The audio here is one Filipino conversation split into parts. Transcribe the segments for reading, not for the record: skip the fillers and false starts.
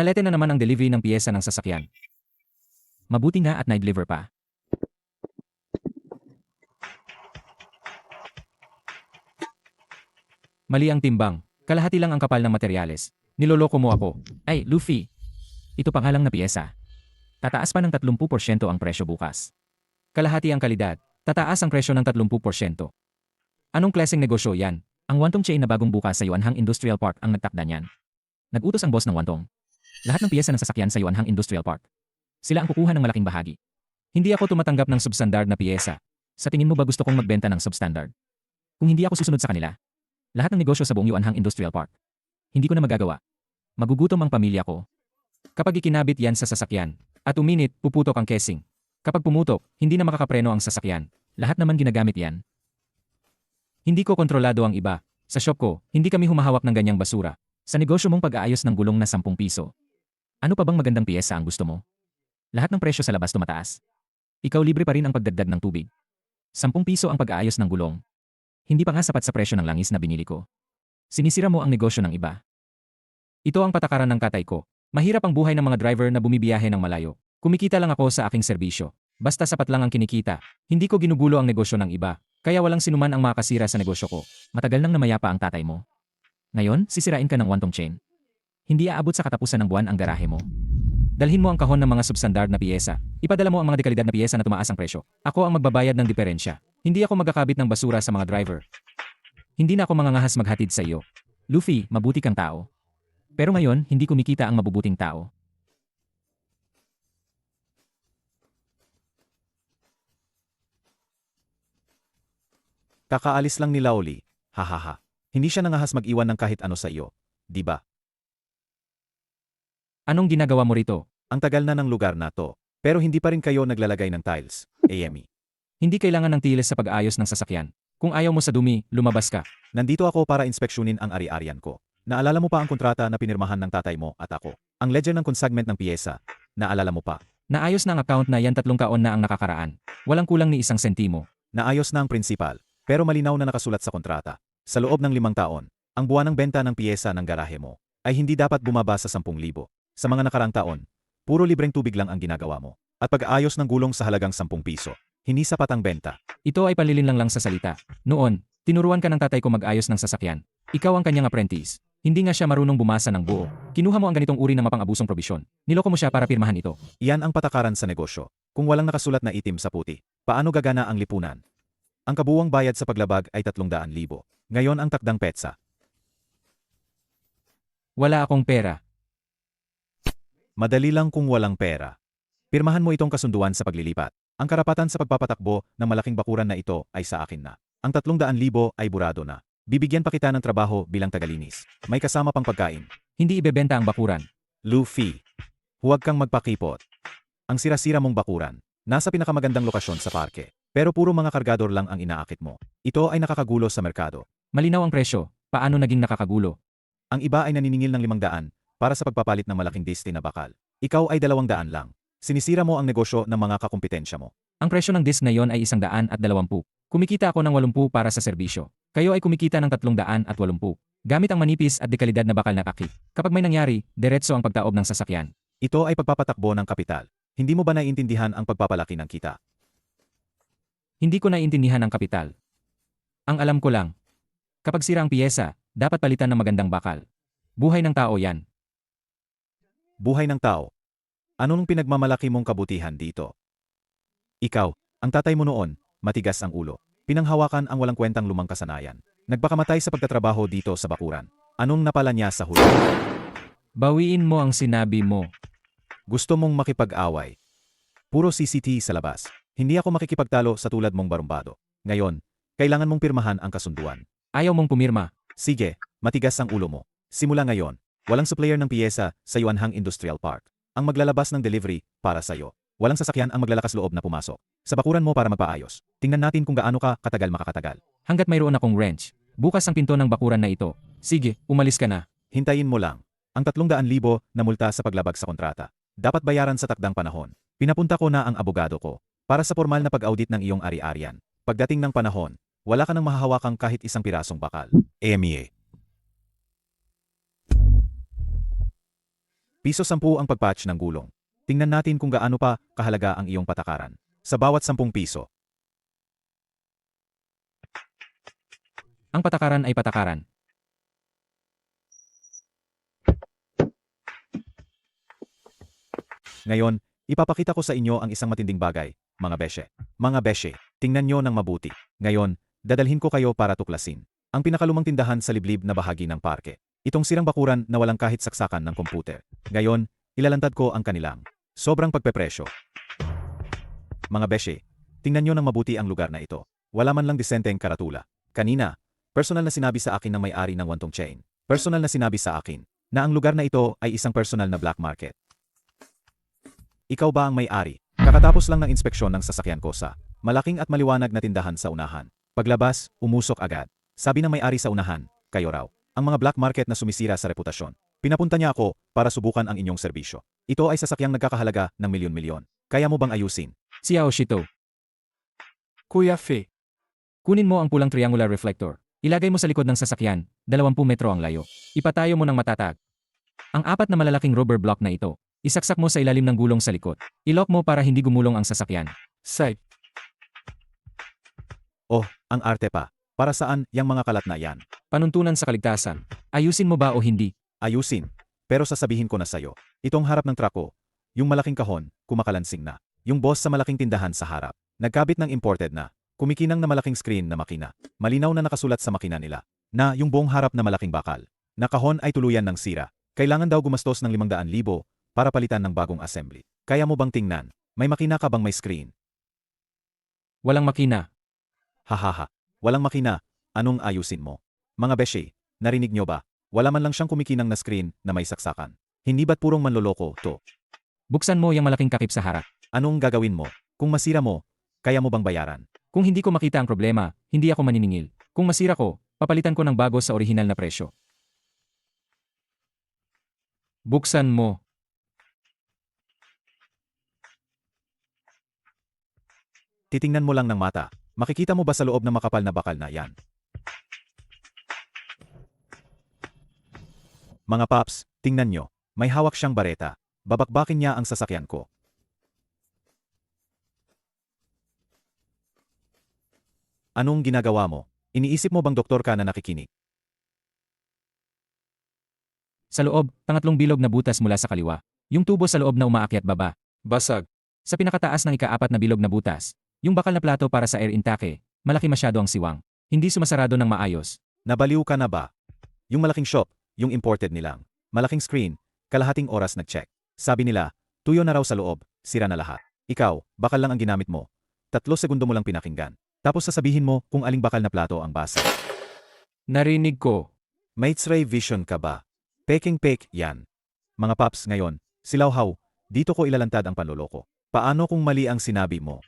Nalete na naman ang delivery ng piyesa ng sasakyan. Mabuti nga at na-deliver pa. Mali ang timbang. Kalahati lang ang kapal ng materyales. Niloloko mo ako. Ay, Luffy. Ito pa nga lang na piyesa. Tataas pa ng 30% ang presyo bukas. Kalahati ang kalidad. Tataas ang presyo ng 30%. Anong klaseng negosyo yan? Ang Wantong chain na bagong bukas sa Yuanhang Industrial Park ang nagtakda niyan. Nag-utos ang boss ng Wantong. Lahat ng piyesa ng sasakyan sa Yuanhang Industrial Park. Sila ang kukuha ng malaking bahagi. Hindi ako tumatanggap ng substandard na piyesa. Sa tingin mo ba gusto kong magbenta ng substandard? Kung hindi ako susunod sa kanila, lahat ng negosyo sa buong Yuanhang Industrial Park, hindi ko na magagawa. Magugutom ang pamilya ko. Kapag ikinabit yan sa sasakyan, at uminit, puputok ang casing. Kapag pumutok, hindi na makakapreno ang sasakyan. Lahat naman ginagamit yan. Hindi ko kontrolado ang iba. Sa shop ko, hindi kami humahawak ng ganyang basura. Sa negosyo mong pag-aayos ng gulong na 10 piso. Ano pa bang magandang piyesa ang gusto mo? Lahat ng presyo sa labas tumataas. Ikaw libre pa rin ang pagdagdag ng tubig. 10 piso ang pag-aayos ng gulong. Hindi pa nga sapat sa presyo ng langis na binili ko. Sinisira mo ang negosyo ng iba. Ito ang patakaran ng katay ko. Mahirap ang buhay ng mga driver na bumibiyahe ng malayo. Kumikita lang ako sa aking serbisyo. Basta sapat lang ang kinikita. Hindi ko ginugulo ang negosyo ng iba. Kaya walang sinuman ang makakasira sa negosyo ko. Matagal nang namayapa ang tatay mo. Ngayon, sisirain ka ng Wantong chain. Hindi aabot sa katapusan ng buwan ang garahe mo. Dalhin mo ang kahon ng mga substandard na piyesa. Ipadala mo ang mga dekalidad na piyesa na tumaas ang presyo. Ako ang magbabayad ng diferensya. Hindi ako magkakabit ng basura sa mga driver. Hindi na ako mangangahas maghatid sa iyo. Luffy, mabuti kang tao. Pero ngayon, hindi kumikita ang mabubuting tao. Kakaalis lang ni Laoli. Hahaha. Hindi siya nangahas mag-iwan ng kahit ano sa iyo. Di ba? Anong ginagawa mo rito? Ang tagal na ng lugar na to. Pero hindi pa rin kayo naglalagay ng tiles. Amy. Hindi kailangan ng tiles sa pag-aayos ng sasakyan. Kung ayaw mo sa dumi, lumabas ka. Nandito ako para inspeksyonin ang ari-arian ko. Naalala mo pa ang kontrata na pinirmahan ng tatay mo at ako? Ang ledger ng consignment ng piyesa. Naalala mo pa? Naayos na ang account na yan 3 taon na ang nakakaraan. Walang kulang ni 1 sentimo. Naayos na ang prinsipal. Pero malinaw na nakasulat sa kontrata. Sa loob ng 5 taon, ang buwan ng benta ng piyesa ng garahe mo ay hindi dapat bumaba sa 10,000. Sa mga nakaraang taon, puro libreng tubig lang ang ginagawa mo. At pag-aayos ng gulong sa halagang 10 piso. Hindi sapat ang benta. Ito ay panlilinlang lang sa salita. Noon, tinuruan ka ng tatay ko mag-ayos ng sasakyan. Ikaw ang kanyang apprentice. Hindi nga siya marunong bumasa ng buo. Kinuha mo ang ganitong uri ng mapang-abusong probisyon. Niloko mo siya para pirmahan ito. Iyan ang patakaran sa negosyo. Kung walang nakasulat na itim sa puti, paano gagana ang lipunan? Ang kabuuang bayad sa paglabag ay 300,000. Ngayon ang takdang petsa. Wala akong pera. Madali lang kung walang pera. Pirmahan mo itong kasunduan sa paglilipat. Ang karapatan sa pagpapatakbo ng malaking bakuran na ito ay sa akin na. Ang 300,000 ay burado na. Bibigyan pa kita ng trabaho bilang tagalinis. May kasama pang pagkain. Hindi ibebenta ang bakuran. Luffy, huwag kang magpakipot. Ang sira-sira mong bakuran, nasa pinakamagandang lokasyon sa parke. Pero puro mga kargador lang ang inaakit mo. Ito ay nakakagulo sa merkado. Malinaw ang presyo. Paano naging nakakagulo? Ang iba ay naniningil ng 500 para sa pagpapalit ng malaking distin na bakal. Ikaw ay 200 lang. Sinisira mo ang negosyo ng mga kakumpetensya mo. Ang presyo ng disc na yon ay 120. Kumikita ako ng 80 para sa serbisyo. Kayo ay kumikita ng 380. Gamit ang manipis at dekalidad na bakal na kaki. Kapag may nangyari, diretso ang pagtaob ng sasakyan. Ito ay pagpapatakbo ng kapital. Hindi mo ba naiintindihan ang pagpapalaki ng kita? Hindi ko naiintindihan ang kapital. Ang alam ko lang, kapag sira ang piyesa, dapat palitan ng magandang bakal. Buhay ng tao yan. Buhay ng tao. Ano nung pinagmamalaki mong kabutihan dito? Ikaw, ang tatay mo noon, matigas ang ulo. Pinanghawakan ang walang kwentang lumang kasanayan. Nagpakamatay sa pagtatrabaho dito sa bakuran. Anong napala niya sa huli? Bawiin mo ang sinabi mo. Gusto mong makipag-away. Puro CCT sa labas. Hindi ako makikipagtalo sa tulad mong barumbado. Ngayon, kailangan mong pirmahan ang kasunduan. Ayaw mong pumirma. Sige, matigas ang ulo mo. Simula ngayon, walang supplier ng piyesa sa Yuanhang Industrial Park. Ang maglalabas ng delivery para sa'yo. Walang sasakyan ang maglalakas loob na pumasok. Sa bakuran mo para magpaayos. Tingnan natin kung gaano ka katagal makakatagal. Hanggat mayroon akong wrench, bukas ang pinto ng bakuran na ito. Sige, umalis ka na. Hintayin mo lang. Ang 300,000 na multa sa paglabag sa kontrata. Dapat bayaran sa takdang panahon. Pinapunta ko na ang abogado ko para sa formal na pag-audit ng iyong ari-arian. Pagdating ng panahon, wala ka nang mahahawakang kahit isang pirasong bakal. AMEA. Piso 10 ang pagpatch ng gulong. Tingnan natin kung gaano pa kahalaga ang iyong patakaran. Sa bawat 10 piso. Ang patakaran ay patakaran. Ngayon, ipapakita ko sa inyo ang isang matinding bagay, mga besye. Mga besye, tingnan nyo ng mabuti. Ngayon, dadalhin ko kayo para tuklasin ang pinakalumang tindahan sa liblib na bahagi ng parke. Itong sirang bakuran na walang kahit saksakan ng komputer. Ngayon, ilalantad ko ang kanilang sobrang pagpepresyo. Mga besye, tingnan nyo ng mabuti ang lugar na ito. Wala man lang disenteng karatula. Kanina, personal na sinabi sa akin ng may-ari ng wantong chain. Personal na sinabi sa akin na ang lugar na ito ay isang personal na black market. Ikaw ba ang may-ari? Kakatapos lang ng inspeksyon ng sasakyan ko sa malaking at maliwanag na tindahan sa unahan. Paglabas, umusok agad. Sabi ng may-ari sa unahan, kayo raw, ang mga black market na sumisira sa reputasyon. Pinapunta niya ako para subukan ang inyong serbisyo. Ito ay sasakyang nagkakahalaga ng milyon-milyon. Kaya mo bang ayusin? Si Aoshito, Kuya Fe, kunin mo ang pulang triangular reflector. Ilagay mo sa likod ng sasakyan, 20 metro ang layo. Ipatayo mo ng matatag. Ang 4 na malalaking rubber block na ito, isaksak mo sa ilalim ng gulong sa likod. Ilock mo para hindi gumulong ang sasakyan. Sai, Oh, ang arte pa. Para saan yang mga kalat na yan? Panuntunan sa kaligtasan. Ayusin mo ba o hindi? Ayusin. Pero sasabihin ko na sayo, itong harap ng truck ko, yung malaking kahon, kumakalansing na. Yung boss sa malaking tindahan sa harap, nagkabit ng imported na, kumikinang na malaking screen na makina. Malinaw na nakasulat sa makina nila, na yung buong harap na malaking bakal, na kahon ay tuluyan ng sira. Kailangan daw gumastos ng 500,000 para palitan ng bagong assembly. Kaya mo bang tingnan? May makina ka bang may screen? Walang makina. Hahaha. Walang makina. Anong ayusin mo? Mga beshe, narinig nyo ba? Wala man lang siyang kumikinang na screen na may saksakan. Hindi ba't purong manloloko to? Buksan mo yung malaking takip sa harap. Anong gagawin mo? Kung masira mo, kaya mo bang bayaran? Kung hindi ko makita ang problema, hindi ako maniningil. Kung masira ko, papalitan ko ng bago sa orihinal na presyo. Buksan mo. Titingnan mo lang ng mata. Makikita mo ba sa loob ng makapal na bakal na yan? Mga paps, tingnan nyo. May hawak siyang bareta. Babakbakin niya ang sasakyan ko. Anong ginagawa mo? Iniisip mo bang doktor ka na nakikinig? Sa loob, pangatlong bilog na butas mula sa kaliwa. Yung tubo sa loob na umaakyat baba. basag, Sa pinakataas ng ika-4 na bilog na butas, yung bakal na plato para sa air intake, malaki masyado ang siwang. Hindi sumasarado ng maayos. Nabaliw ka na ba? Yung malaking shop, yung imported nilang. Malaking screen, kalahating oras nag-check. Sabi nila, tuyo na raw sa loob, sira na lahat. Ikaw, bakal lang ang ginamit mo. 3 segundo mo lang pinakinggan. Tapos sasabihin mo kung aling bakal na plato ang basa. Narinig ko. May X-ray vision ka ba? Peking-pek, yan. Mga paps, ngayon, silawhaw, dito ko ilalantad ang panloloko. Paano kung mali ang sinabi mo?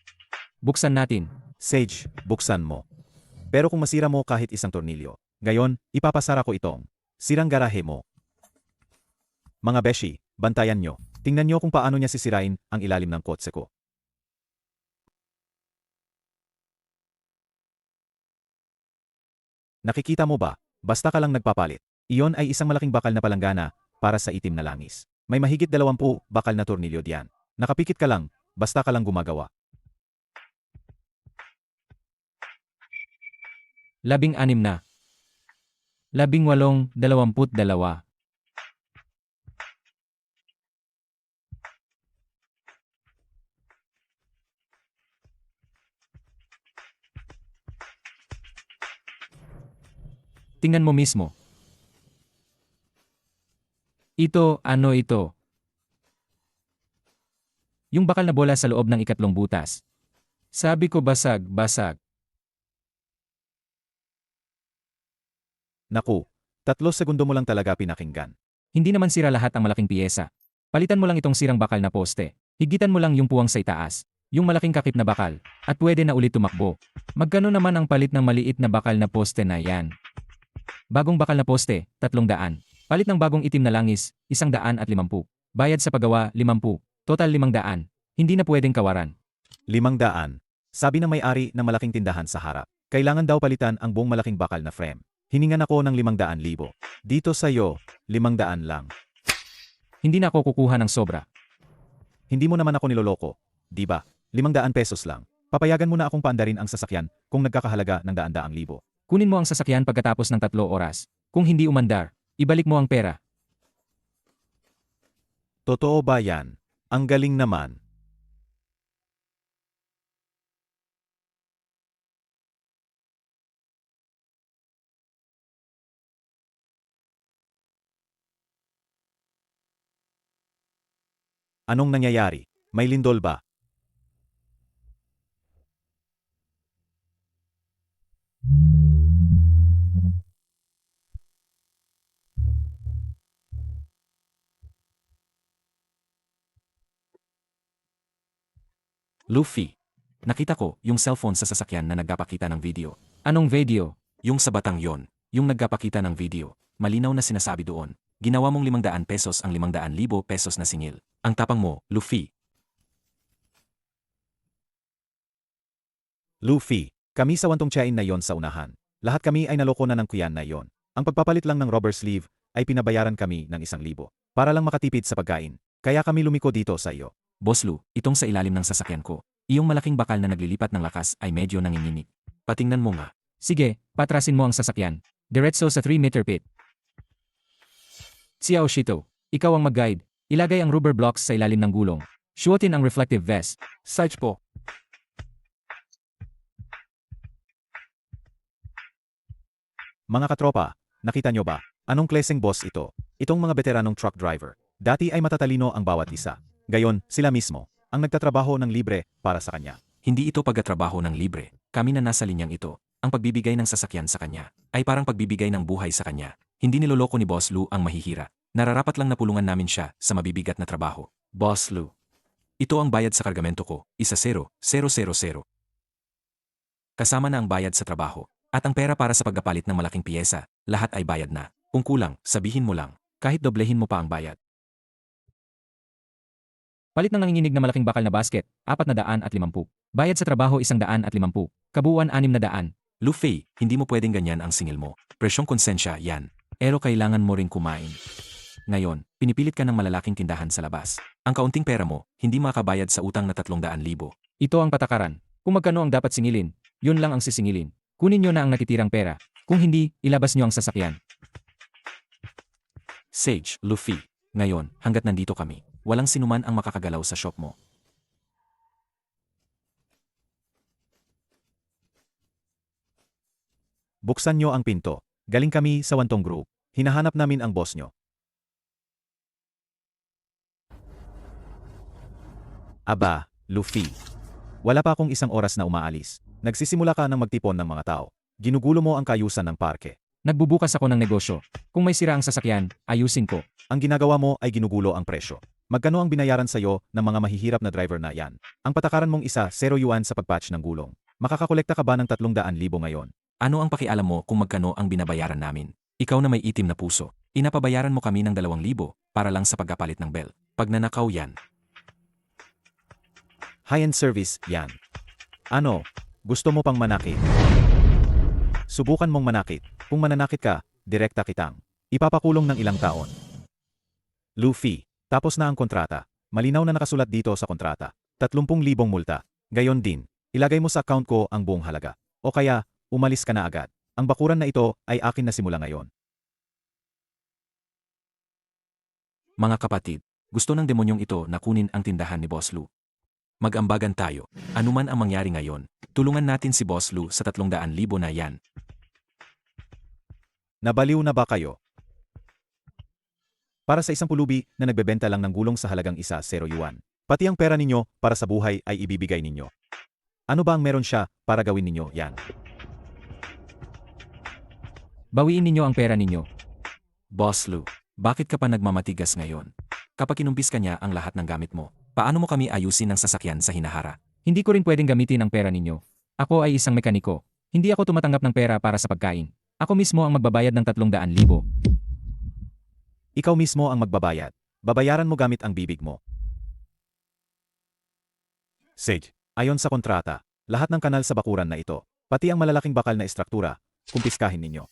Buksan natin. Sage, buksan mo. Pero kung masira mo kahit isang tornilyo, ngayon, ipapasara ko itong sirang garahe mo. Mga beshi, bantayan nyo. Tingnan nyo kung paano niya sisirain ang ilalim ng kotse ko. Nakikita mo ba? Basta ka lang nagpapalit. Iyon ay isang malaking bakal na palanggana para sa itim na langis. May mahigit 20 bakal na tornilyo diyan. Nakapikit ka lang, basta ka lang gumagawa. 16 na. 18, 22. Tingnan mo mismo. Ito, ano ito? Yung bakal na bola sa loob ng ikatlong butas. Sabi ko basag, basag. Naku, 3 segundo mo lang talaga pinakinggan. Hindi naman sira lahat ang malaking piyesa. Palitan mo lang itong sirang bakal na poste. Higitan mo lang yung puwang sa itaas, yung malaking kakip na bakal, at pwede na ulit tumakbo. Magkano naman ang palit ng maliit na bakal na poste na yan? Bagong bakal na poste, 300. Palit ng bagong itim na langis, 150. Bayad sa paggawa, 50. Total 500. Hindi na pwedeng kawaran. 500. Sabi ng may-ari ng malaking tindahan sa harap. Kailangan daw palitan ang buong malaking bakal na frame. Hiningan ako ng 500,000. Dito sa'yo, 500 lang. Hindi na ako kukuha ng sobra. Hindi mo naman ako niloloko, di ba? 500 pesos lang. Papayagan mo na akong paandarin ang sasakyan kung nagkakahalaga ng daan-daang libo. Kunin mo ang sasakyan pagkatapos ng 3 oras. Kung hindi umandar, ibalik mo ang pera. Totoo ba yan? Ang galing naman. Anong nangyayari? May lindol ba? Luffy. Nakita ko yung cellphone sa sasakyan na nagpapakita ng video. Anong video? Yung sa batang yon. Yung nagpapakita ng video. Malinaw na sinasabi doon. Ginawa mong 500 pesos ang 500,000 pesos na singil. Ang tapang mo, Luffy. Luffy, kami sa wantong tiyain na yon sa unahan. Lahat kami ay naloko na ng kuyan na yon. Ang pagpapalit lang ng rubber sleeve ay pinabayaran kami ng 1,000 para lang makatipid sa pagkain. Kaya kami lumiko dito sa iyo. Boss Lu, itong sa ilalim ng sasakyan ko. Iyong malaking bakal na naglilipat ng lakas ay medyo nanginginig. Patingnan mo nga. Sige, patrasin mo ang sasakyan. Diretso sa 3-meter pit. Xiao Shito, ikaw ang mag-guide. Ilagay ang rubber blocks sa ilalim ng gulong. Suotin ang reflective vest. Sight po. Mga katropa, nakita nyo ba? Anong klaseng boss ito? Itong mga veteranong truck driver. Dati ay matatalino ang bawat isa. Gayon, sila mismo, ang nagtatrabaho ng libre para sa kanya. Hindi ito pagtatrabaho ng libre. Kami na nasa linyang ito. Ang pagbibigay ng sasakyan sa kanya ay parang pagbibigay ng buhay sa kanya. Hindi niloloko ni Boss Lu ang mahihira. Nararapat lang napulungan namin siya sa mabibigat na trabaho. Boss Lu. Ito ang bayad sa kargamento ko, 1,000,000. Kasama na ang bayad sa trabaho. At ang pera para sa pagkapalit ng malaking piyesa, lahat ay bayad na. Kung kulang, sabihin mo lang. Kahit doblehin mo pa ang bayad. Palit ng nanginginig na malaking bakal na basket, 450. Bayad sa trabaho 150. Kabuuan 600. Luffy, hindi mo pwedeng ganyan ang singil mo. Presyong konsensya yan. Pero kailangan mo ring kumain. Ngayon, pinipilit ka ng malalaking tindahan sa labas. Ang kaunting pera mo, hindi makabayad sa utang na 300,000. Ito ang patakaran. Kung magkano ang dapat singilin, yun lang ang sisingilin. Kunin nyo na ang natitirang pera. Kung hindi, ilabas nyo ang sasakyan. Sage, Luffy. Ngayon, hanggat nandito kami, walang sinuman ang makakagalaw sa shop mo. Buksan nyo ang pinto. Galing kami sa wantong group. Hinahanap namin ang boss nyo. Aba, Luffy. Wala pa akong 1 oras na umaalis. Nagsisimula ka ng magtipon ng mga tao. Ginugulo mo ang kayusan ng parke. Nagbubukas ako ng negosyo. Kung may sira ang sasakyan, ayusin ko. Ang ginagawa mo ay ginugulo ang presyo. Magkano ang binayaran sa'yo ng mga mahihirap na driver na yan? Ang patakaran mong isa, 0 yuan sa pagpatch ng gulong. Makakakolekta ka ba ng 300,000 ngayon? Ano ang pakialam mo kung magkano ang binabayaran namin? Ikaw na may itim na puso. Inapabayaran mo kami ng 2,000 para lang sa pagkapalit ng bell. Pag nanakaw yan. High-end service, yan. Ano? Gusto mo pang manakit? Subukan mong manakit. Kung mananakit ka, direkta kitang ipapakulong ng ilang taon. Luffy, tapos na ang kontrata. Malinaw na nakasulat dito sa kontrata. 30,000 multa. Gayon din, ilagay mo sa account ko ang buong halaga. O kaya, umalis ka na agad. Ang bakuran na ito ay akin na simula ngayon. Mga kapatid, gusto ng demonyong ito na kunin ang tindahan ni Boss Lu. Mag-ambagan tayo. Anuman ang mangyari ngayon, tulungan natin si Boss Lu sa 300,000 na yan. Nabaliw na ba kayo? Para sa isang pulubi na nagbebenta lang ng gulong sa halagang 1,000 yuan. Pati ang pera ninyo para sa buhay ay ibibigay ninyo. Ano ba ang meron siya para gawin ninyo yan? Bawiin ninyo ang pera ninyo. Boss Lu, bakit ka pa nagmamatigas ngayon? Kapag kinumpis ka niya ang lahat ng gamit mo, paano mo kami ayusin ng sasakyan sa hinahara? Hindi ko rin pwedeng gamitin ang pera ninyo. Ako ay isang mekaniko. Hindi ako tumatanggap ng pera para sa pagkain. Ako mismo ang magbabayad ng 300,000. Ikaw mismo ang magbabayad. Babayaran mo gamit ang bibig mo. Sage, ayon sa kontrata, lahat ng kanal sa bakuran na ito, pati ang malalaking bakal na estruktura, kumpiskahin ninyo.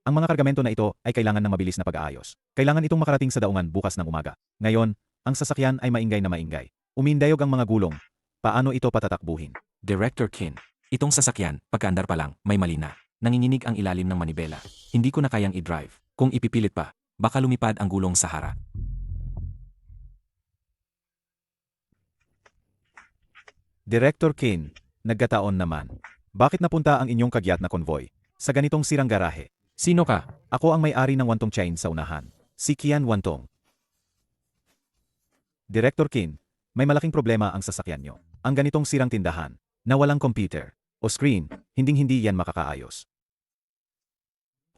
Ang mga kargamento na ito ay kailangan ng mabilis na pag-aayos. Kailangan itong makarating sa daungan bukas ng umaga. Ngayon, ang sasakyan ay maingay na maingay. Umindayog ang mga gulong. Paano ito patatakbuhin? Director Kin, itong sasakyan, pagkaandar pa lang, may mali na. Nanginginig ang ilalim ng manibela. Hindi ko na kayang i-drive. Kung ipipilit pa, baka lumipad ang gulong sa harap. Director Kin, nagkataon naman. Bakit napunta ang inyong kagyat na konvoy sa ganitong sirang garahe? Sino ka? Ako ang may-ari ng Wantong Chain sa unahan. Si Kian Wantong. Director Kin, may malaking problema ang sasakyan nyo. Ang ganitong sirang tindahan, na walang computer o screen, hinding-hindi yan makakaayos.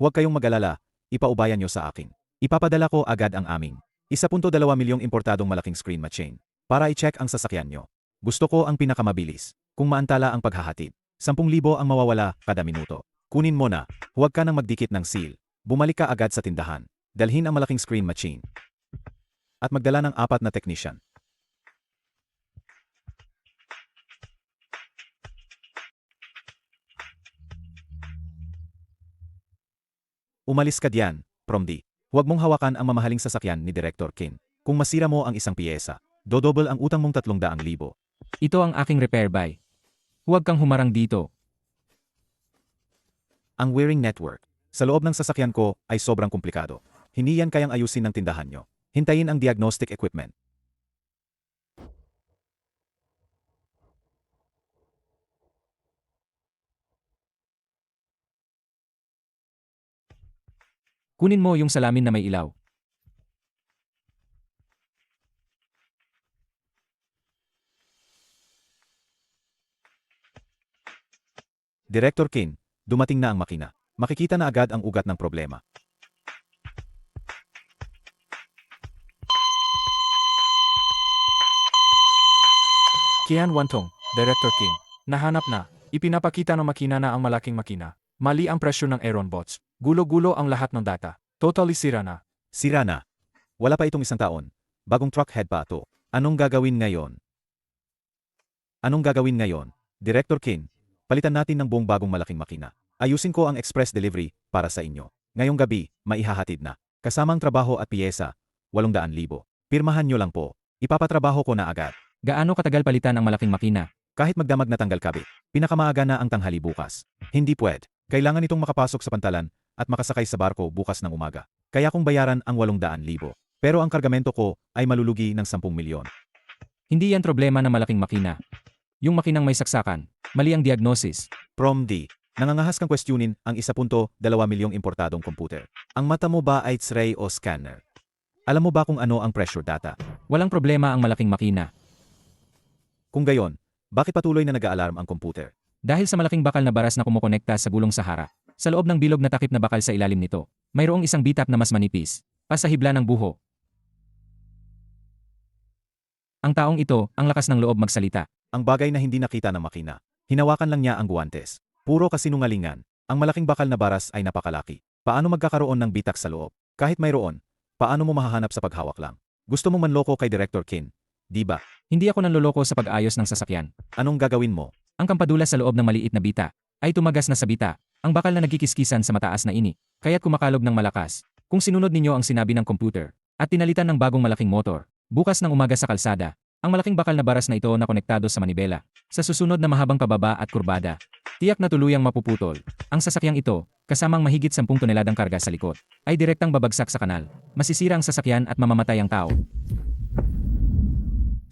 Huwag kayong mag-alala, ipaubayan nyo sa akin. Ipapadala ko agad ang aming 1.2 milyong importadong malaking screen machine para i-check ang sasakyan nyo. Gusto ko ang pinakamabilis. Kung maantala ang paghahatid, 10,000 ang mawawala kada minuto. Kunin mo na, huwag ka nang magdikit ng seal. Bumalik ka agad sa tindahan. Dalhin ang malaking screen machine. At magdala ng 4 na technician. Umalis ka diyan, Promdi. Huwag mong hawakan ang mamahaling sasakyan ni Director Kin. Kung masira mo ang isang piyesa, dodouble ang utang mong 300,000. Ito ang aking repair buy. Huwag kang humarang dito. Ang wiring network sa loob ng sasakyan ko ay sobrang komplikado. Hindi yan kayang ayusin ng tindahan nyo. Hintayin ang diagnostic equipment. Kunin mo yung salamin na may ilaw. Director Kin, dumating na ang makina. Makikita na agad ang ugat ng problema. Kian Wantong, Director King. Nahanap na. Ipinapakita ng makina na ang malaking makina. Mali ang presyo ng Aeron bots. Gulo-gulo ang lahat ng data. Totally sira na. Sira na. Wala pa itong 1 taon. Bagong truck head pa ito. Anong gagawin ngayon? Anong gagawin ngayon? Director Kin, palitan natin ng buong bagong malaking makina. Ayusin ko ang express delivery para sa inyo. Ngayong gabi, maihahatid na. Kasamang trabaho at piyesa, 800,000. Pirmahan nyo lang po. Ipapatrabaho ko na agad. Gaano katagal palitan ang malaking makina? Kahit magdamag na tanggal kabit, pinakamaaga na ang tanghali bukas. Hindi pwede. Kailangan itong makapasok sa pantalan at makasakay sa barko bukas ng umaga. Kaya kong bayaran ang 800,000. Pero ang kargamento ko ay malulugi ng 10 milyon. Hindi yan problema ng malaking makina. Yung makinang may saksakan, mali ang diagnosis. Promdi, nangangahas kang questionin ang 1.2 milyong importadong komputer. Ang mata mo ba ay X-ray o scanner? Alam mo ba kung ano ang pressure data? Walang problema ang malaking makina. Kung gayon, bakit patuloy na nag-aalarm ang komputer? Dahil sa malaking bakal na baras na kumokonekta sa gulong Sahara, sa loob ng bilog na takip na bakal sa ilalim nito, mayroong isang bitap na mas manipis, pasahibla ng buho. Ang taong ito, ang lakas ng loob magsalita. Ang bagay na hindi nakita ng makina. Hinawakan lang niya ang guwantes. Puro kasinungalingan. Ang malaking bakal na baras ay napakalaki. Paano magkakaroon ng bitak sa loob? Kahit mayroon, paano mo mahahanap sa paghawak lang? Gusto mong manloko kay Director Kin, di ba? Hindi ako nanloloko sa pag-ayos ng sasakyan. Anong gagawin mo? Ang kampadulas sa loob ng maliit na bita ay tumagas na sa bita. Ang bakal na nagkikiskisan sa mataas na ini, kaya't kumakalog ng malakas. Kung sinunod ninyo ang sinabi ng computer at tinalitan ng bagong malaking motor, bukas ng umaga sa kalsada, ang malaking bakal na baras na ito na konektado sa manibela. Sa susunod na mahabang pababa at kurbada, tiyak na tuluyang mapuputol. Ang sasakyang ito, kasamang mahigit 10 toneladang karga sa likod, ay direktang babagsak sa kanal. Masisira ang sasakyan at mamamatay ang tao.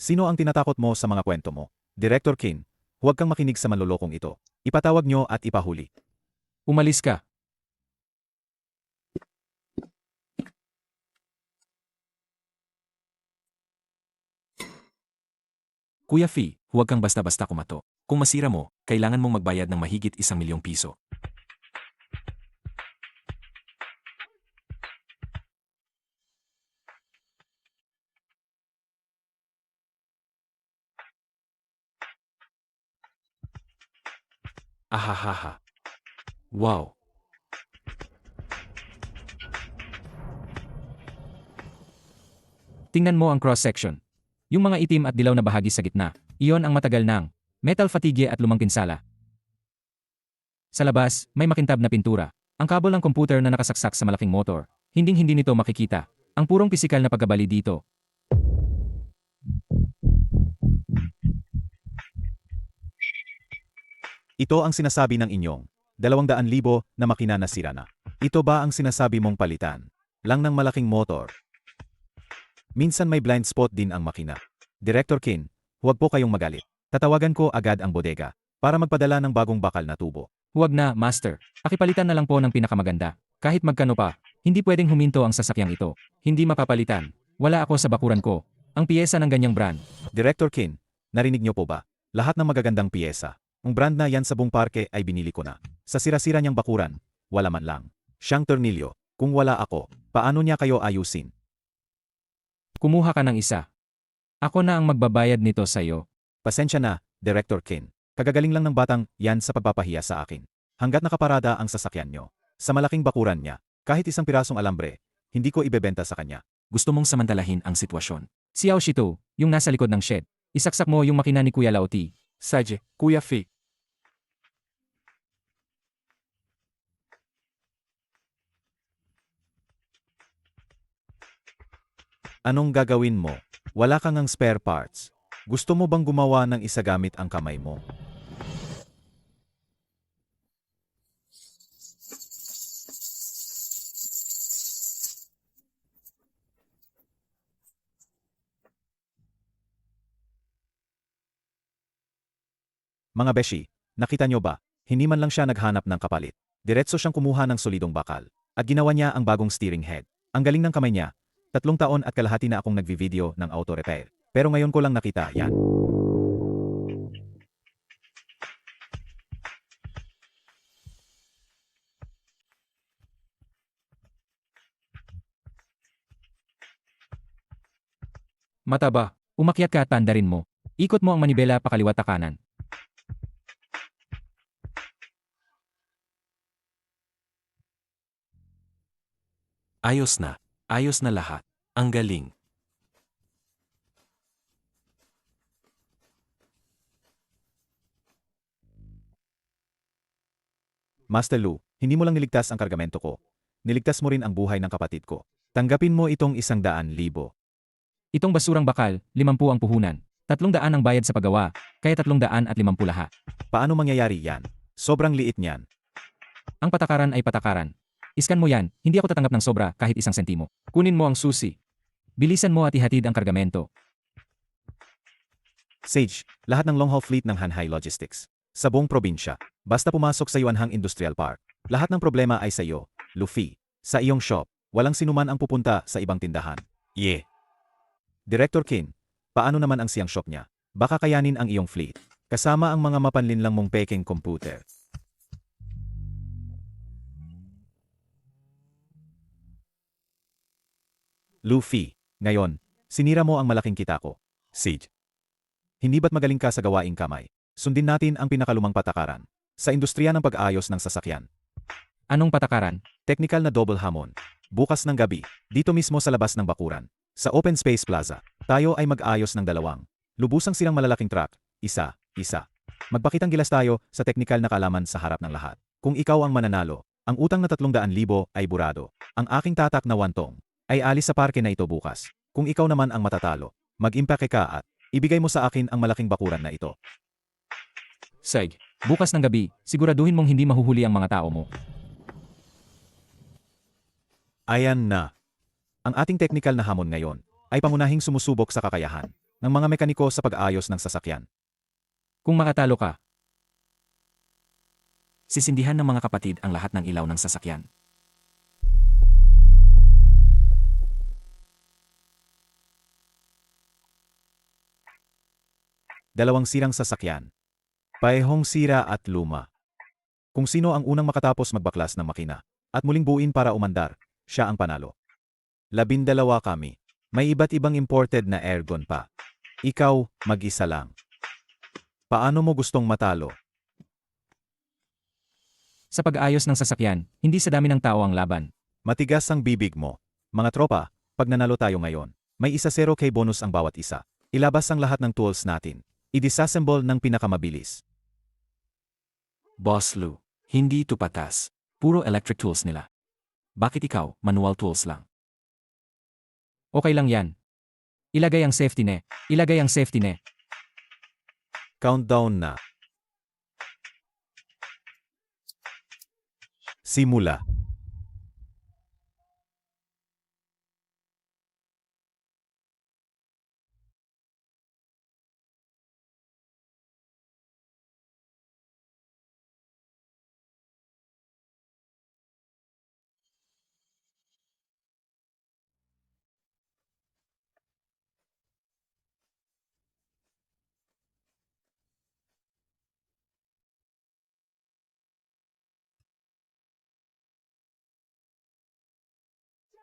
Sino ang tinatakot mo sa mga kwento mo? Director Kin, huwag kang makinig sa manlolokong ito. Ipatawag nyo at ipahuli. Umalis ka. Kuya Fee, huwag kang basta-basta kumato. Kung masira mo, kailangan mong magbayad ng mahigit 1,000,000 piso. Ahahaha. Wow. Tingnan mo ang cross-section. Yung mga itim at dilaw na bahagi sa gitna, iyon ang matagal ng metal fatigue at lumang pinsala. Sa labas, may makintab na pintura. Ang kabel ng computer na nakasaksak sa malaking motor. Hinding-hindi nito makikita. Ang purong pisikal na pagkabali dito. Ito ang sinasabi ng inyong 200,000 na makina na sira na. Ito ba ang sinasabi mong palitan lang ng malaking motor? Minsan may blind spot din ang makina. Director Kin, huwag po kayong magalit. Tatawagan ko agad ang bodega para magpadala ng bagong bakal na tubo. Huwag na, Master. Pakipalitan na lang po ng pinakamaganda. Kahit magkano pa, hindi pwedeng huminto ang sasakyang ito. Hindi mapapalitan. Wala ako sa bakuran ko. Ang piyesa ng ganyang brand. Director Kin, narinig niyo po ba? Lahat ng magagandang piyesa. Ang brand na yan sa buong parke ay binili ko na. Sa sira-sira niyang bakuran, wala man lang siyang tornilyo. Kung wala ako, paano niya kayo ayusin? Kumuha ka ng isa. Ako na ang magbabayad nito sa iyo. Pasensya na, Director Kin. Kagagaling lang ng batang yan sa pagpapahiya sa akin. Hanggat nakaparada ang sasakyan niyo. Sa malaking bakuran niya, kahit isang pirasong alambre, hindi ko ibebenta sa kanya. Gusto mong samantalahin ang sitwasyon. Xiao Shito, yung nasa likod ng shed. Isaksak mo yung makina ni Kuya Laoti. Saje, Kuya Fi. Anong gagawin mo? Wala kang ang spare parts. Gusto mo bang gumawa ng isa gamit ang kamay mo? Mga beshi, nakita nyo ba? Hindi man lang siya naghanap ng kapalit. Diretso siyang kumuha ng solidong bakal. At ginawa niya ang bagong steering head. Ang galing ng kamay niya. 3 taon at kalahati na akong nagvi-video ng auto repair. Pero ngayon ko lang nakita yan. Mataba, umakyat ka at tandarin mo. Ikot mo ang manibela pakaliwat at kanan. Ayos na. Ayos na lahat. Ang galing. Master Lu, hindi mo lang niligtas ang kargamento ko. Niligtas mo rin ang buhay ng kapatid ko. Tanggapin mo itong 100,000. Itong basurang bakal, 50 ang puhunan. 300 ang bayad sa paggawa, kaya 350 lahat. Paano mangyayari yan? Sobrang liit niyan. Ang patakaran ay patakaran. Iskan mo yan, hindi ako tatanggap ng sobra kahit 1 sentimo. Kunin mo ang susi. Bilisan mo at ihatid ang kargamento. Sage, lahat ng long-haul fleet ng Hanhai Logistics. Sa buong probinsya. Basta pumasok sa Yuanhang Industrial Park. Lahat ng problema ay sa iyo, Luffy. Sa iyong shop, walang sinuman ang pupunta sa ibang tindahan. Yeah. Director Kin, paano naman ang siyang shop niya? Baka kayanin ang iyong fleet. Kasama ang mga mapanlinlang mong peking computer. Luffy, ngayon, sinira mo ang malaking kita ko. Sage. Hindi ba't magaling ka sa gawaing kamay? Sundin natin ang pinakalumang patakaran. Sa industriya ng pag-aayos ng sasakyan. Anong patakaran? Technical na double hamon. Bukas ng gabi, dito mismo sa labas ng bakuran. Sa Open Space Plaza, tayo ay mag-aayos ng 2. Lubusang silang malalaking truck. Isa. Magpakitang gilas tayo sa technical na kaalaman sa harap ng lahat. Kung ikaw ang mananalo, ang utang na 300,000 ay burado. Ang aking tatak na 1 tong ay alis sa parke na ito bukas. Kung ikaw naman ang matatalo, mag-impake ka at ibigay mo sa akin ang malaking bakuran na ito. Sag, bukas ng gabi, siguraduhin mong hindi mahuhuli ang mga tao mo. Ayan na. Ang ating technical na hamon ngayon ay pangunahing sumusubok sa kakayahan ng mga mekaniko sa pag-aayos ng sasakyan. Kung makatalo ka, Sisindihan ng mga kapatid ang lahat ng ilaw ng sasakyan. Dalawang sirang sasakyan. Parehong sira at luma. Kung sino ang unang makatapos magbaklas ng makina at muling buuin para umandar, siya ang panalo. 12 kami. May iba't ibang imported na airgun pa. Ikaw, mag-isa lang. Paano mo gustong matalo? sa pag-ayos ng sasakyan, hindi sa dami ng tao ang laban. Matigas ang bibig mo. Mga tropa, pag nanalo tayo ngayon, may 0k bonus ang bawat isa. Ilabas ang lahat ng tools natin. I-disassemble ng pinakamabilis. Boss Lu, hindi ito patas. Puro electric tools nila. Bakit ikaw, manual tools lang? Okay lang yan. Ilagay ang safety net. Ilagay ang safety net. Countdown na. Simula.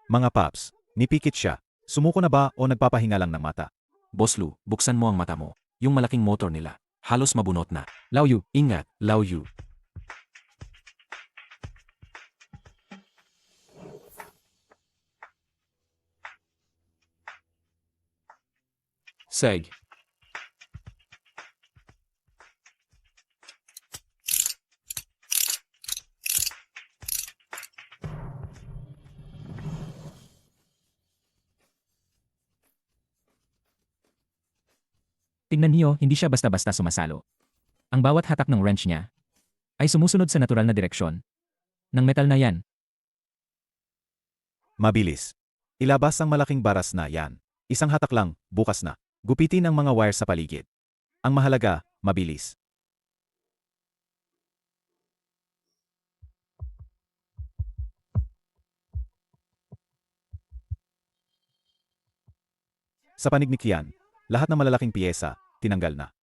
Mga paps, nipikit siya. Sumuko na ba o nagpapahinga lang ng mata? Boss Lu, buksan mo ang mata mo. Yung malaking motor nila. Halos mabunot na. Lao Yu, Ingat, Lao Yu. Seg. tingnan niyo, hindi siya basta-basta sumasalo. Ang bawat hatak ng wrench niya ay sumusunod sa natural na direksyon ng metal na yan. Mabilis. Ilabas ang malaking baras na yan. Isang hatak lang, bukas na. Gupitin ang mga wire sa paligid. Ang mahalaga, mabilis. Sa panig ni Kian, lahat ng malalaking piyesa, tinanggal na.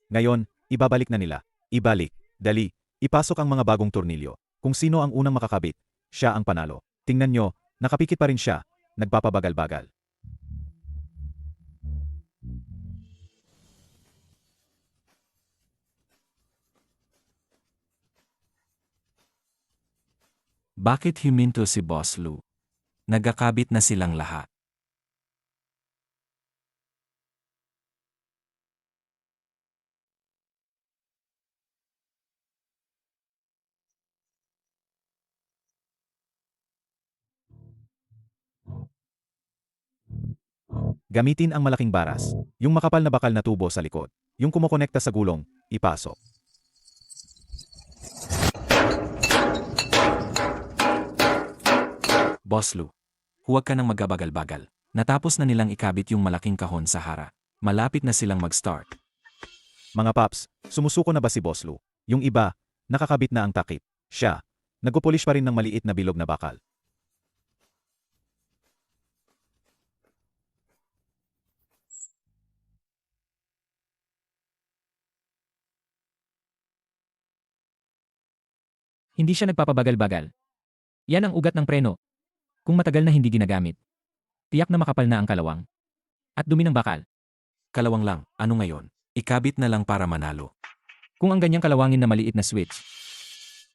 Ngayon, ibabalik na nila. Ibalik, dali, ipasok ang mga bagong tornilyo. Kung sino ang unang makakabit, siya ang panalo. Tingnan nyo, nakapikit pa rin siya, nagpapabagal-bagal. Bakit huminto si Boss Lu? Nagkakabit na silang lahat. Gamitin ang malaking baras, yung makapal na bakal na tubo sa likod, yung kumokonekta sa gulong, ipasok. Boss Lu, huwag ka nang magabagal-bagal. Natapos na nilang ikabit yung malaking kahon sa hara. Malapit na silang mag-start. Mga paps, sumusuko na ba si Boss Lu? Yung iba, nakakabit na ang takip. Siya, nagpupulish pa rin ng maliit na bilog na bakal. Hindi siya nagpapabagal-bagal. Yan ang ugat ng preno. Kung matagal na hindi ginagamit, tiyak na makapal na ang kalawang. At dumi ng bakal. Kalawang lang, ano ngayon? Ikabit na lang para manalo. Kung ang ganyang kalawangin na maliit na switch,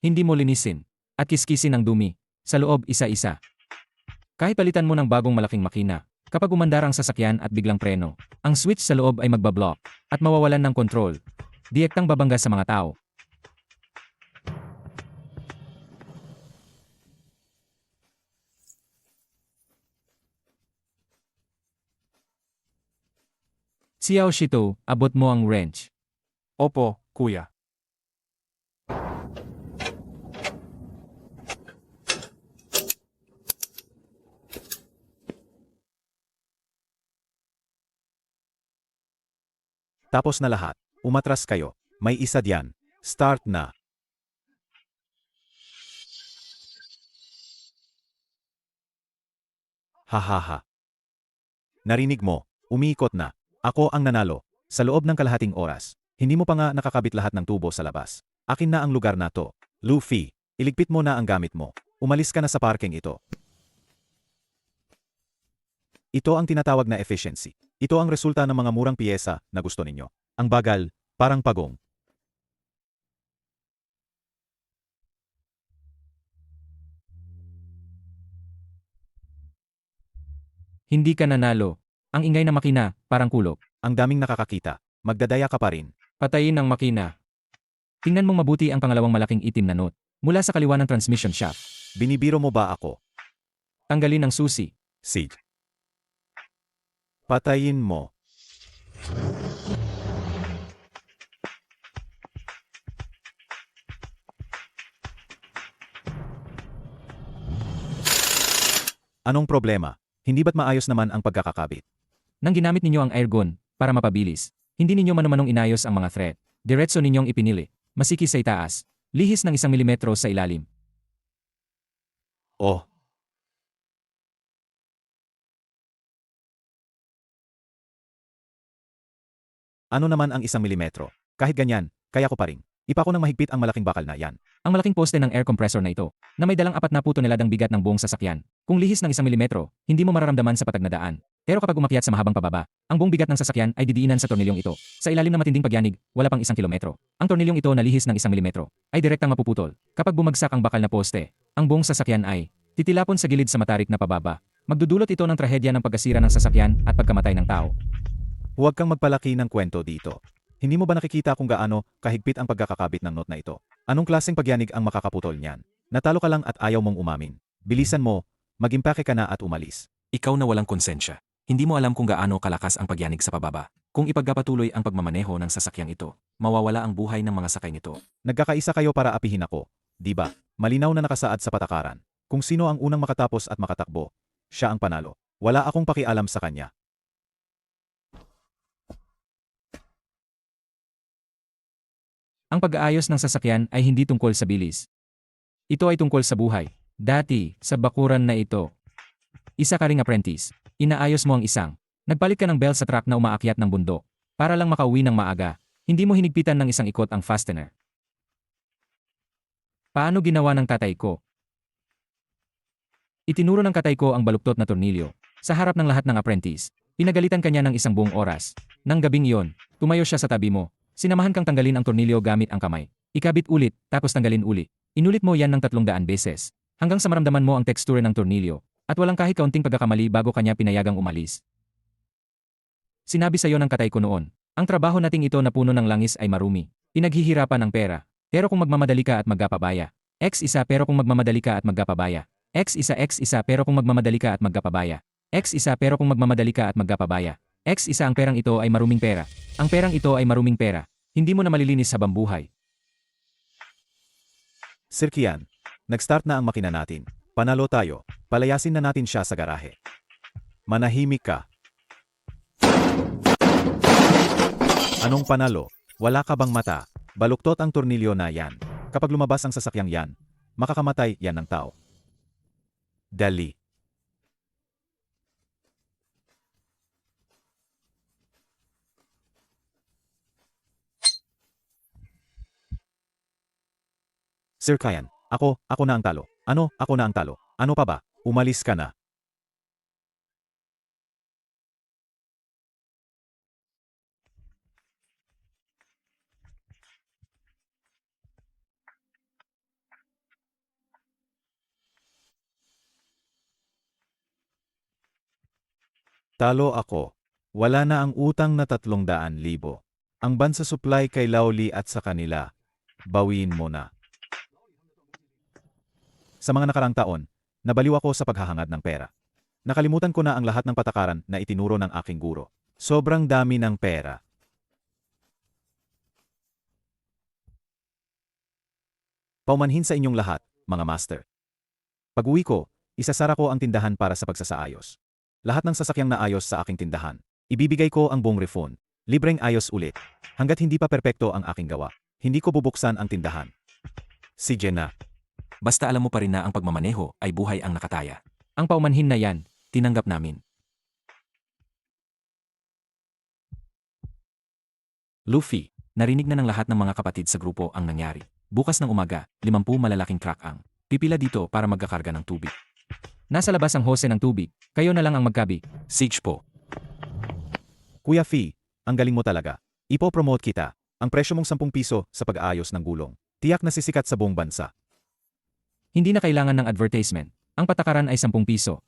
hindi mo linisin at kiskisin ang dumi sa loob isa-isa. Kahit palitan mo ng bagong malaking makina, kapag umandar ang sasakyan at biglang preno, ang switch sa loob ay magbablock at mawawalan ng kontrol. Direktang babangga sa mga tao. Xiao Shito, abot mo ang wrench. Opo, kuya. Tapos na lahat, umatras kayo, may isa diyan. Start na. Hahaha. Narinig mo, umiikot na. Ako ang nanalo. Sa loob ng kalahating oras, hindi mo pa nga nakakabit lahat ng tubo sa labas. Akin na ang lugar na to. Luffy, iligpit mo na ang gamit mo. Umalis ka na sa parking ito. Ito ang tinatawag na efficiency. Ito ang resulta ng mga murang piyesa na gusto ninyo. Ang bagal, parang pagong. Hindi ka nanalo. Ang ingay na makina, parang kulog. Ang daming nakakakita. Magdadaya ka pa rin. Patayin ang makina. Tingnan mong mabuti ang pangalawang malaking itim na note. mula sa kaliwa ng transmission shaft. Binibiro mo ba ako? Tanggalin ang susi. Siege. Patayin mo. Anong problema? Hindi ba't maayos naman ang pagkakakabit? Nang ginamit ninyo ang airgun para mapabilis, hindi ninyo manumanong inayos ang mga thread. Diretso ninyong ipinili. Masikis sa itaas. Lihis ng 1 milimetro sa ilalim. Oh, ano naman ang 1 milimetro? Kahit ganyan, kaya ko pa rin. Ipa ko ng mahigpit ang malaking bakal na yan. Ang malaking poste ng air compressor na ito, na may dalang 40 toneladang bigat ng buong sasakyan. Kung lihis ng 1 milimetro, hindi mo mararamdaman sa patag na daan. Pero kapag umakyat sa mahabang pababa, ang buong bigat ng sasakyan ay didiinan sa tornilyong ito. Sa ilalim ng matinding pagyanig, wala pang 1 kilometro. Ang tornilyong ito na lihis ng 1 milimetro ay direktang mapuputol. Kapag bumagsak ang bakal na poste, ang buong sasakyan ay titilapon sa gilid sa matarik na pababa. Magdudulot ito ng trahedya ng pagkasira ng sasakyan at pagkamatay ng tao. Huwag kang magpalaki ng kwento dito. Hindi mo ba nakikita kung gaano kahigpit ang pagkakakabit ng knot na ito? Anong klaseng pagyanig ang makakaputol niyan? Natalo ka lang at ayaw mong umamin. Bilisan mo, mag-impake ka na at umalis. Ikaw na walang konsensya. Hindi mo alam kung gaano kalakas ang pagyanig sa pababa. Kung ipagpatuloy ang pagmamaneho ng sasakyang ito, mawawala ang buhay ng mga sakay nito. Nagkakaisa kayo para apihin ako, di ba? Malinaw na nakasaad sa patakaran. Kung sino ang unang makatapos at makatakbo, siya ang panalo. Wala akong pakialam sa kanya. Ang pag-aayos ng sasakyan ay hindi tungkol sa bilis. Ito ay tungkol sa buhay. Dati, sa bakuran na ito, isa ka ring apprentice. Inaayos mo ang isang. Nagpalit ka ng bell sa truck na umaakyat ng bundok. Para lang makauwi ng maaga, hindi mo hinigpitan ng isang ikot ang fastener. Paano ginawa ng tatay ko? Itinuro ng tatay ko ang baluktot na tornilyo. Sa harap ng lahat ng apprentice, pinagalitan kanya ng isang buong oras. Nang gabing iyon, tumayo siya sa tabi mo. Sinamahan kang tanggalin ang tornilyo gamit ang kamay. Ikabit ulit, tapos tanggalin uli. Inulit mo yan ng 300 beses. Hanggang sa maramdaman mo ang tekstura ng tornilyo. At walang kahit kaunting pagkakamali bago kanya pinayagang umalis. Sinabi sa iyo ng tatay ko noon, ang trabaho nating ito na puno ng langis ay marumi. Pinaghihirapan ang pera. Pero kung magmamadali ka at magkapabaya. X1 pero kung magmamadali ka at magkapabaya. X1 pero kung magmamadali ka at magkapabaya. X1 pero kung magmamadali ka at magkapabaya. X1 ang perang ito ay maruming pera. Ang perang ito ay maruming pera. Hindi mo na malilinis habang buhay. Sir Kian, nag-start na ang makina natin. Panalo tayo. Palayasin na natin siya sa garahe. Manahimik ka. Anong panalo? Wala ka bang mata? Baluktot ang tornilyo na yan. Kapag lumabas ang sasakyang yan, makakamatay yan ng tao. Dali. Sir Kian, ako na ang talo. Ano, ako na ang talo. Ano pa ba? Umalis ka na. Talo ako. Wala na ang utang na 300,000. Ang bansa supply kay Lauli at sa kanila. Bawiin mo na. Sa mga nakarang taon, nabaliw ako sa paghahangad ng pera. Nakalimutan ko na ang lahat ng patakaran na itinuro ng aking guro. Sobrang dami ng pera. Paumanhin sa inyong lahat, mga master. Pag-uwi ko, isasara ko ang tindahan para sa pagsasaayos. Lahat ng sasakyang naayos sa aking tindahan. Ibibigay ko ang buong refund. Libreng ayos ulit. Hanggat hindi pa perpekto ang aking gawa, hindi ko bubuksan ang tindahan. Si Jenna. Basta alam mo pa rin na ang pagmamaneho ay buhay ang nakataya. Ang paumanhin na yan, tinanggap namin. Luffy, narinig na ng lahat ng mga kapatid sa grupo ang nangyari. Bukas ng umaga, 50 malalaking truck ang pipila dito para magkakarga ng tubig. Nasa labas ang hose ng tubig, kayo na lang ang magkabi. Siege po. Kuya Fee, ang galing mo talaga. Ipo-promote kita. Ang presyo mong 10 piso sa pag-aayos ng gulong. Tiyak na sisikat sa buong bansa. Hindi na kailangan ng advertisement. Ang patakaran ay 10 piso.